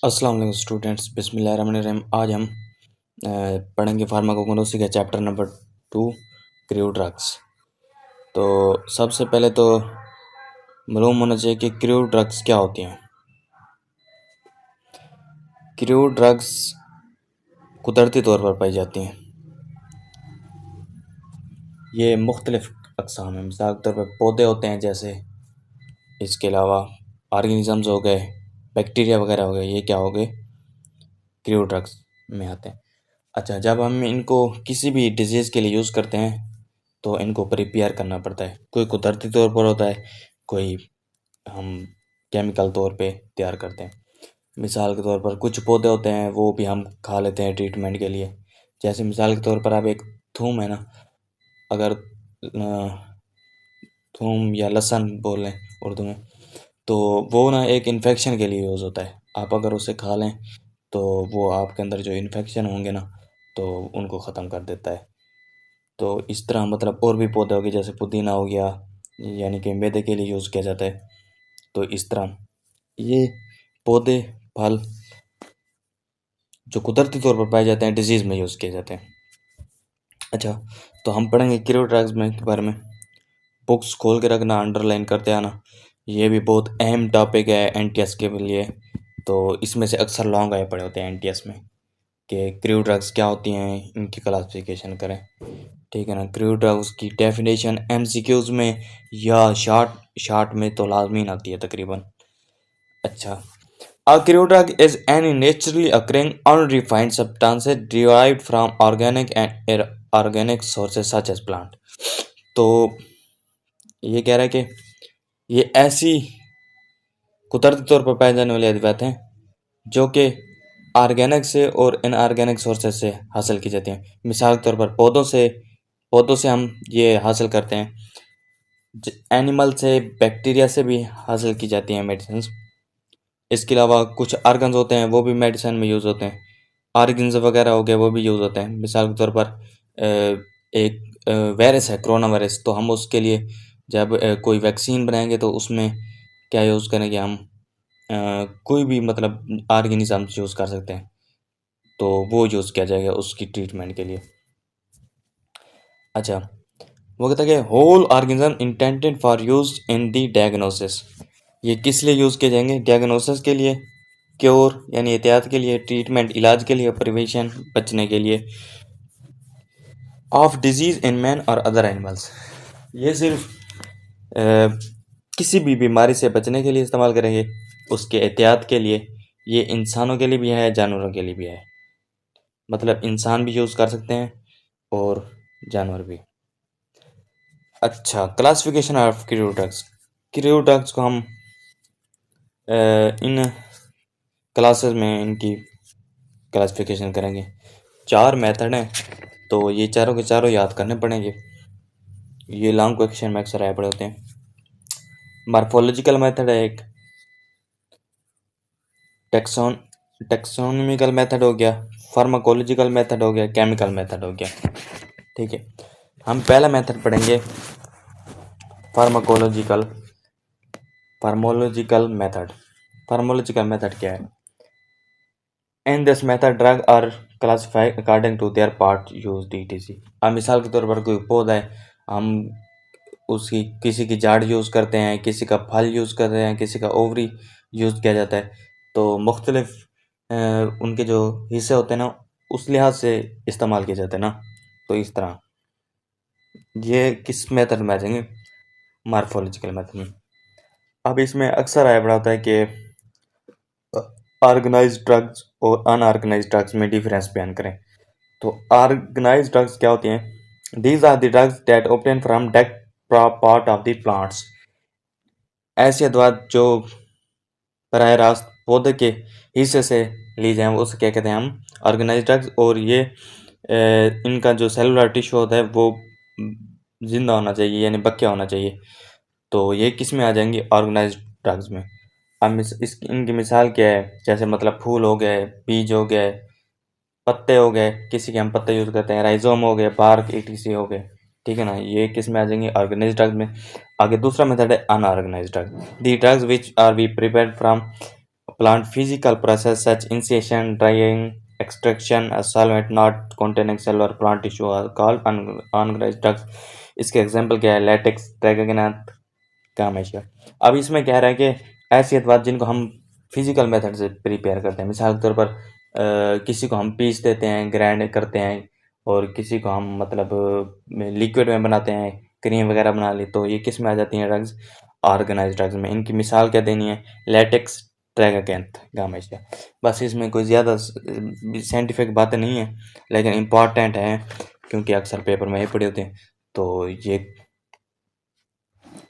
अस्सलाम वालेकुम स्टूडेंट्स, बिस्मिल्लाहिर्रहमानिर्रहीम। आज हम पढ़ेंगे फार्माकोगनोसी का चैप्टर नंबर 2, क्रूड ड्रग्स। तो सबसे पहले तो मालूम होना चाहिए कि क्रूड ड्रग्स क्या होती हैं। क्रूड ड्रग्स कुदरती तौर पर पाई जाती हैं। ये मुख्तलिफ अक़साम हैं। मिसाल के तौर पर पौधे होते हैं, जैसे इसके अलावा ऑर्गेनिज़म्स हो गए, बैक्टीरिया वगैरह हो गए, ये क्या हो गए, क्रूड ड्रग्स में आते हैं। अच्छा, जब हम इनको किसी भी डिजीज़ के लिए यूज़ करते हैं तो इनको प्रिपेयर करना पड़ता है। कोई कुदरती तौर पर होता है, कोई हम केमिकल तौर पे तैयार करते हैं। मिसाल के तौर पर कुछ पौधे होते हैं, वो भी हम खा लेते हैं ट्रीटमेंट के लिए। जैसे मिसाल के तौर पर आप एक थूम है ना, अगर थूम या लहसुन बोल लें उर्दू में, तो वो ना एक इन्फेक्शन के लिए यूज़ होता है। आप अगर उसे खा लें तो वो आपके अंदर जो इन्फेक्शन होंगे ना, तो उनको ख़त्म कर देता है। तो इस तरह मतलब और भी पौधे हो गए, जैसे पुदीना हो गया, यानी कि मैदे के लिए यूज़ किया जाता है। तो इस तरह ये पौधे, फल जो कुदरती तौर पर पाए जाते हैं, डिजीज़ में यूज़ किए जाते हैं। अच्छा, तो हम पढ़ेंगे क्रूड ड्रग्स में के बारे में। बुक्स खोल के रखना, अंडरलाइन करते आना। ये भी बहुत अहम टॉपिक है एनटीएस के लिए। तो इसमें से अक्सर लॉन्ग आए पड़े होते हैं एनटीएस में कि क्रूड ड्रग्स क्या होती हैं, इनकी क्लासिफिकेशन करें। ठीक है ना। क्रूड ड्रग्स की डेफिनेशन एमसीक्यूज़ में या शार्ट में तो लाजमी आती है तकरीबन। अच्छा, a crude drug is any naturally occurring unrefined substance derived from organic and inorganic sources such as plant। तो ये कह रहा है कि ये ऐसी कुदरती तौर पर पाए जाने वाली अद्वियात हैं जो कि ऑर्गेनिक से और इनऑर्गेनिक सोर्सेज से हासिल की जाती हैं। मिसाल के तौर पर पौधों से हम ये हासिल करते हैं, एनिमल से, बैक्टीरिया से भी हासिल की जाती हैं मेडिसिन। इसके अलावा कुछ आर्गन्स होते हैं, वो भी मेडिसिन में यूज़ होते हैं। आर्गन्स वगैरह हो गए, वो भी यूज़ होते हैं। मिसाल के तौर पर एक वायरस है, कोरोना वायरस, तो हम उसके लिए जब कोई वैक्सीन बनाएंगे तो उसमें क्या यूज़ करेंगे हम, कोई भी मतलब ऑर्गेनिज्म यूज़ कर सकते हैं, तो वो यूज़ किया जाएगा उसकी ट्रीटमेंट के लिए। अच्छा, वो कहता है कि whole organism intended for use in the diagnosis. ये किस लिए यूज़ किए जाएंगे? डायग्नोसिस के लिए, क्योर यानी एहतियात के लिए, ट्रीटमेंट इलाज के लिए, प्रिवेंशन बचने के लिए, ऑफ डिजीज़ इन मैन और अदर एनिमल्स। ये सिर्फ किसी भी बीमारी से बचने के लिए इस्तेमाल करेंगे, उसके एहतियात के लिए। ये इंसानों के लिए भी है, जानवरों के लिए भी है। मतलब इंसान भी यूज़ कर सकते हैं और जानवर भी। अच्छा, classification of crude drugs. Crude drugs को हम इन क्लासेस में इनकी क्लासिफिकेशन करेंगे। 4 मेथड हैं, तो ये चारों के चारों याद करने पड़ेंगे। ये लॉन्ग क्वेश्चन में अक्सर आए पड़े होते हैं। मार्फोलॉजिकल मेथड है एक, टेक्सोनोमिकल मेथड हो गया, फार्माकोलॉजिकल मेथड हो गया, केमिकल मेथड हो गया। ठीक है, हम पहला मेथड पढ़ेंगे pharmacological pharmacological method. Pharmacological method क्या है? In this method drug are classified according to their part use etc। अब मिसाल के तौर पर कोई पौधा है, हम उसकी किसी की जड़ यूज़ करते हैं, किसी का फल यूज़ करते हैं, किसी का ओवरी यूज़ किया जाता है। तो मुख्तलिफ उनके जो हिस्से होते हैं ना, उस लिहाज से इस्तेमाल किए जाते हैं ना। तो इस तरह ये किस मेथड में आ जाएंगे? मार्फोलॉजिकल मेथड में। अब इसमें अक्सर आया पड़ा होता है कि ऑर्गेनाइज्ड ड्रग्स और अनऑर्गेनाइज्ड ड्रग्स में डिफरेंस बयान करें। तो ऑर्गेनाइज्ड ड्रग्स क्या होती हैं? These are the drugs that obtain from direct part of the plants. ऐसी अदवात जो बराह रास्त पौधे के हिस्से से ली जाए, वो उसे क्या कहते हैं हम? Organised drugs. और ये इनका जो सेलुलर टिश्यू होता है वो जिंदा होना चाहिए, यानी बक्या होना चाहिए। तो ये किस में आ जाएंगी? ऑर्गेनाइज्ड ड्रग्स में। अब इनकी मिसाल क्या है? जैसे मतलब फूल हो गए, बीज हो गए, पत्ते हो गए, किसी के हम पत्ते यूज़ करते हैं, राइजोम हो गए, बार्क etc हो गए। ठीक है ना, ये किस में आ जाएंगे? ऑर्गेनाइज्ड ड्रग्स में। आगे दूसरा मेथड है unorganised drug. The drugs which R be prepared from plant physical process such initiation, drying, extraction, a solvent not containing cell or plant tissue are called unorganized drugs. इसके example क्या है? Latex, ट्राइकोग्रानात, कामेशिया। अब इसमें कह रहा है कि ऐसी अदवात जिनको हम फिजिकल मेथड से प्रिपेयर करते हैं, मिसाल के तौर पर किसी को हम पीस देते हैं, ग्राइंड करते हैं, और किसी को हम मतलब लिक्विड में बनाते हैं, क्रीम वगैरह बना ली, तो ये किस में आ जाती हैं? ड्रग्स, ऑर्गेनाइज ड्रग्स में। इनकी मिसाल क्या देनी है? लेटेक्स, ट्राइकोग्रानात, कामेशिया। बस इसमें कोई ज़्यादा साइंटिफिक बातें नहीं है, लेकिन इम्पॉर्टेंट है क्योंकि अक्सर पेपर में ये पढ़े होते हैं। तो ये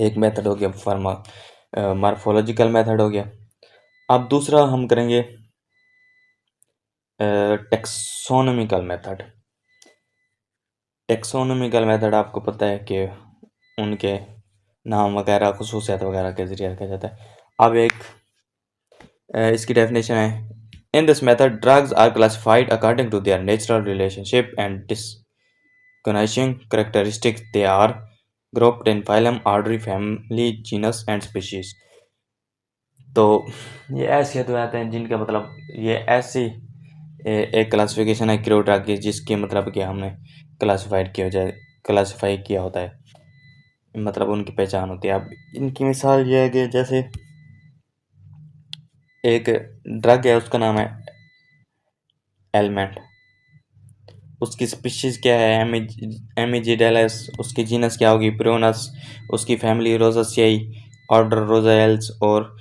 एक मेथड हो गया, मार्फोलॉजिकल मेथड हो गया। अब दूसरा हम करेंगे टेक्सोनोमिकल मेथड। टेक्सोनोमिकल मेथड आपको पता है कि उनके नाम वगैरह, खुसूसियात वगैरह के जरिए रखा जाता है। अब एक इसकी डेफिनेशन है, in this method drugs are classified according to their natural relationship and discriminating characteristics. They are grouped in phylum, order, family, genus and species। तो ये ऐसी अद्वैत हैं जिनका मतलब ये ऐसी एक क्लासिफिकेशन है क्रियोड्रग की, जिसकी मतलब कि हमने क्लासिफाई किया होता है, मतलब उनकी पहचान होती है। अब इनकी मिसाल ये है कि जैसे एक ड्रग है, उसका नाम है एलमेंट, उसकी स्पीशीज क्या है? एमिजिडेलस, उसकी जीनस क्या होगी? प्रोनस, उसकी फैमिली रोजासियाई, ऑर्डर रोजाएल्स, और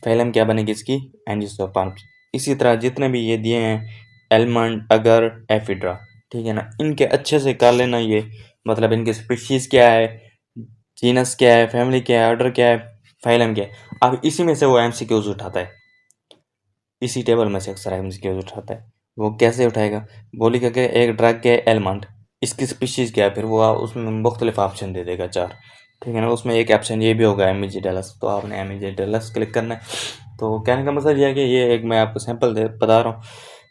फैलम क्या बनेगी इसकी? एंजियोस्पर्म्स। इसी तरह जितने भी ये दिए हैं, एलमंड, अगर, एफिड्रा, ठीक है ना, इनके अच्छे से कर लेना ये, मतलब इनकी स्पीशीज क्या है, जीनस क्या है, फैमिली क्या है, ऑर्डर क्या है, फाइलम क्या है। अब इसी में से वो एमसीक्यूज उठाता है, इसी टेबल में से अक्सर एमसीक्यूज उठाता है। वो कैसे उठाएगा? बोलेगा कि एक ड्रग के एलमंड, इसकी स्पीशीज क्या है, फिर वो उसमें मुख्तलिफ ऑप्शन दे देगा 4, ठीक है ना। उसमें एक ऑप्शन ये भी होगा एमिजिडेलस, तो आपने एमिजिडेलस क्लिक करना है। तो कहने का मतलब ये है कि ये एक मैं आपको सैंपल बता रहा हूँ,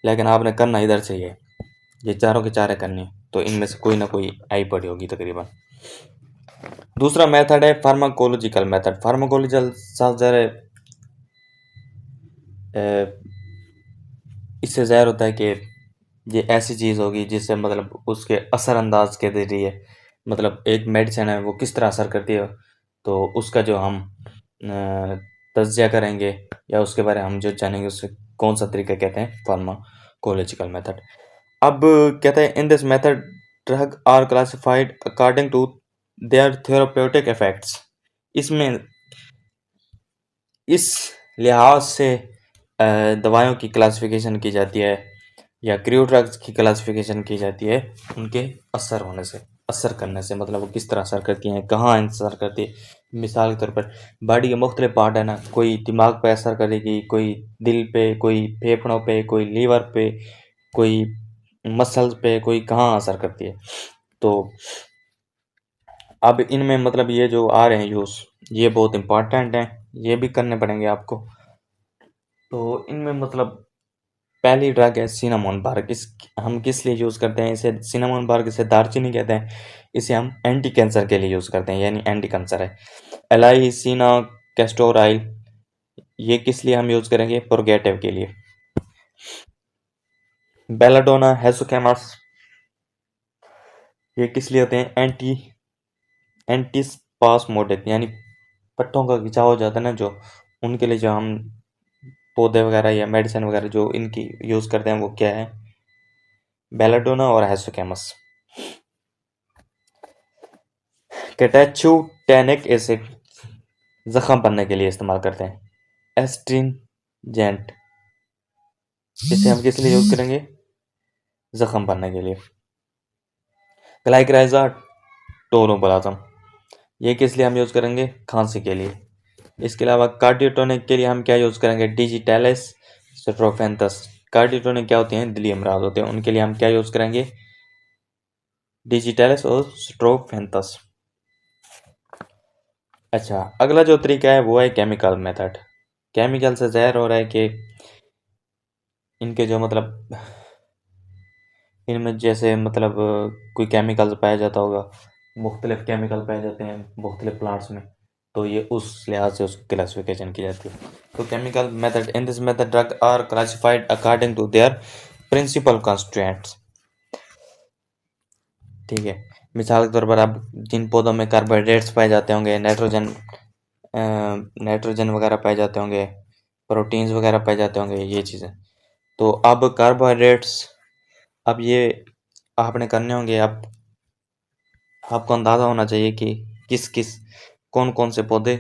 लेकिन आपने करना इधर से ये चारों के चारे करनी है, तो इनमें से कोई ना कोई आई पड़ी होगी तकरीबन। दूसरा मेथड है फार्माकोलॉजिकल मेथड। फार्माकोलॉजिकल साफ ज़रा इससे ज़ाहिर होता है कि ये ऐसी चीज़ होगी जिससे मतलब उसके असरअंदाज के ज़रिए, मतलब एक मेडिसिन है वो किस तरह असर करती है, तो उसका जो हम तज्जिया करेंगे या उसके बारे में हम जो जानेंगे, उससे कौन सा तरीका कहते हैं? Pharmacological method. अब कहते हैं, in this method drug are classified according to their therapeutic effects. इसमें इस लिहाज से दवाइयों की क्लासिफिकेशन की जाती है, या क्रू ड्रग्स की क्लासिफिकेशन की जाती है उनके असर होने से, असर करने से, मतलब वो किस तरह असर करती हैं, कहाँ असर करती है। मिसाल के तौर पर बॉडी के मुख्तलिफ पार्ट है ना, कोई दिमाग पे असर करेगी, कोई दिल पे, कोई फेफड़ों पे, कोई लीवर पे, कोई मसल्स पे, कोई कहाँ असर करती है। तो अब इनमें मतलब ये जो आ रहे हैं यूज़, ये बहुत इंपॉर्टेंट हैं, ये भी करने पड़ेंगे आपको। तो इनमें मतलब पहली ड्रग है सिनामोन बार्क। इस हम किस लिए यूज़ करते हैं इसे? सिनामोन बार्क, इसे दारचीनी कहते हैं। इसे हम एंटी कैंसर के लिए यूज़ करते हैं, यानी एंटी कैंसर है। एलाइसिना कैस्टोर ऑयल, ये किस लिए हम यूज़ करेंगे? प्रोगेटिव के लिए। बेलाडोना, हेसोकेमस, ये किस लिए होते हैं? एंटीस्पास्मोडिक, यानी पट्टों का खिंचाव हो जाता है ना जो, उनके लिए जो हम पौधे वगैरह या मेडिसिन वगैरह जो इनकी यूज़ करते हैं, वो क्या है? बेलाडोना और हेसोकेमस। कैटेचुटैनिक एसिड जख्म बनने के लिए इस्तेमाल करते हैं। एस्ट्रिंजेंट, इसे हम किस लिए यूज़ करेंगे? जख्म बनने के लिए। ग्लाइक्राइजा टोनोप्लाज्म, ये किस लिए हम यूज़ करेंगे? खांसी के लिए। इसके अलावा कार्डियोटोनिक के लिए हम क्या यूज़ करेंगे? Digitalis strophanthus. कार्डियोटोनिक क्या होते हैं? दिली अमराज होते हैं, उनके लिए हम क्या यूज़ करेंगे? डिजिटैलिस और स्ट्रोफेंथस। अच्छा, अगला जो तरीका है वो है केमिकल मेथड। केमिकल से ज़ाहिर हो रहा है कि इनके जो मतलब इनमें जैसे मतलब कोई केमिकल पाया जाता होगा, मुख्तलिफ केमिकल पाए जाते हैं मुख्तलिफ प्लांट्स में, तो ये उस लिहाज से उसकी क्लासिफिकेशन की जाती है। तो chemical method, in this method drug are classified according to their principal constraints. ठीक है, मिसाल के तौर पर आप जिन पौधों में कार्बोहाइड्रेट्स पाए जाते होंगे, नाइट्रोजन वगैरह पाए जाते होंगे, प्रोटीन्स वगैरह पाए जाते होंगे, ये चीज़ें। तो अब कार्बोहाइड्रेट्स, अब ये आपने करने होंगे, आपको अंदाज़ा होना चाहिए कि किस किस कौन कौन से पौधे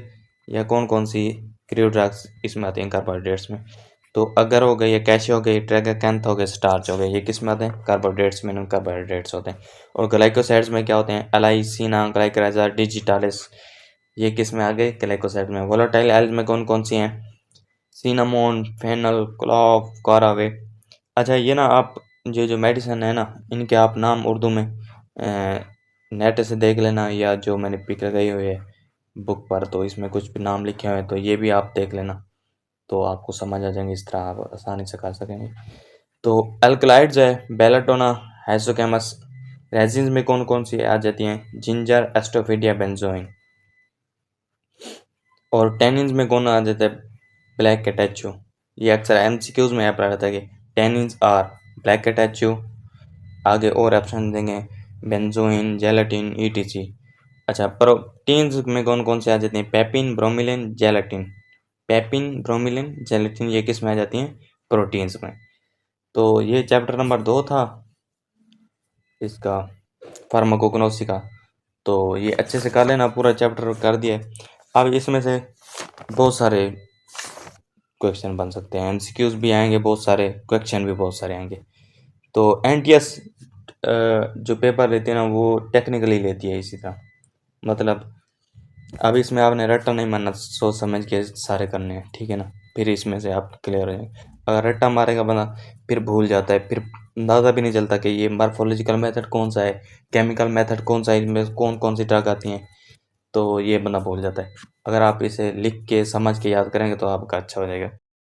या कौन कौन सी क्रूड ड्रग्स इसमें आती हैं कार्बोहाइड्रेट्स में। तो अगर हो गई, ये कैशे हो गई, ट्रेगाकैंथ हो गए, स्टार्च हो गए, ये किस में आते हैं? कार्बोहाइड्रेट्स में, कार्बोहाइड्रेट्स होते हैं। और ग्लाइकोसाइड्स में क्या होते हैं? एलाइसिना, ग्लाइकोराइजा, डिजिटालिस, ये किस में आ गए? ग्लाइकोसाइड में। वोलेटाइल एल्स में कौन कौन सी हैं? Cinnamon, fennel, clove, कारावे। अच्छा, ये ना आप जो मेडिसिन है ना, इनके आप नाम उर्दू में नेट से देख लेना, या जो मैंने पिक लगाई हुई है बुक पर, तो इसमें कुछ भी नाम लिखे हुए हैं तो ये भी आप देख लेना, तो आपको समझ आ जाएंगे, इस तरह आप आसानी से कर सकेंगे। तो अल्कलाइड्स है, बेलाटोना, हाइसोकेमस। रेजिन्स में कौन कौन सी आ जाती हैं? Ginger, asafoetida, benzoin. और टेनिन्स में कौन आ जाता है? Black catechu. ये अक्सर एमसीक्यूज में आता रहता है कि टेनिन्स आर ब्लैक कैटेचू। आगे और ऑप्शन देंगे, बेंजोइन, जेलाटिन, ईटीसी। अच्छा, प्रोटीन्स में कौन कौन से आ जाते हैं? Papain, bromelain, gelatin. Papain, bromelain, gelatin, ये किस में आ जाती हैं? प्रोटीन्स में। तो ये चैप्टर नंबर 2 था इसका, फार्माकोग्नोसी का। तो ये अच्छे से कर लेना, पूरा चैप्टर कर दिया है। अब इसमें से बहुत सारे क्वेश्चन बन सकते हैं, एमसीक्यूज भी आएंगे बहुत सारे, क्वेश्चन भी बहुत सारे आएंगे। तो एनटीएस जो पेपर लेती है ना, वो टेक्निकली लेती है इसी तरह, मतलब अब इसमें आपने रट्टा नहीं मारना, सोच समझ के सारे करने हैं, ठीक है ना। फिर इसमें से आप क्लियर हो जाएंगे। अगर रट्टा मारेगा बंदा फिर भूल जाता है, फिर अंदाज़ा भी नहीं चलता कि ये मार्फोलॉजिकल मेथड कौन सा है, केमिकल मेथड कौन सा है, इनमें कौन कौन सी ड्रग आती हैं, तो ये बंदा भूल जाता है। अगर आप इसे लिख के समझ के याद करेंगे तो आपका अच्छा हो जाएगा।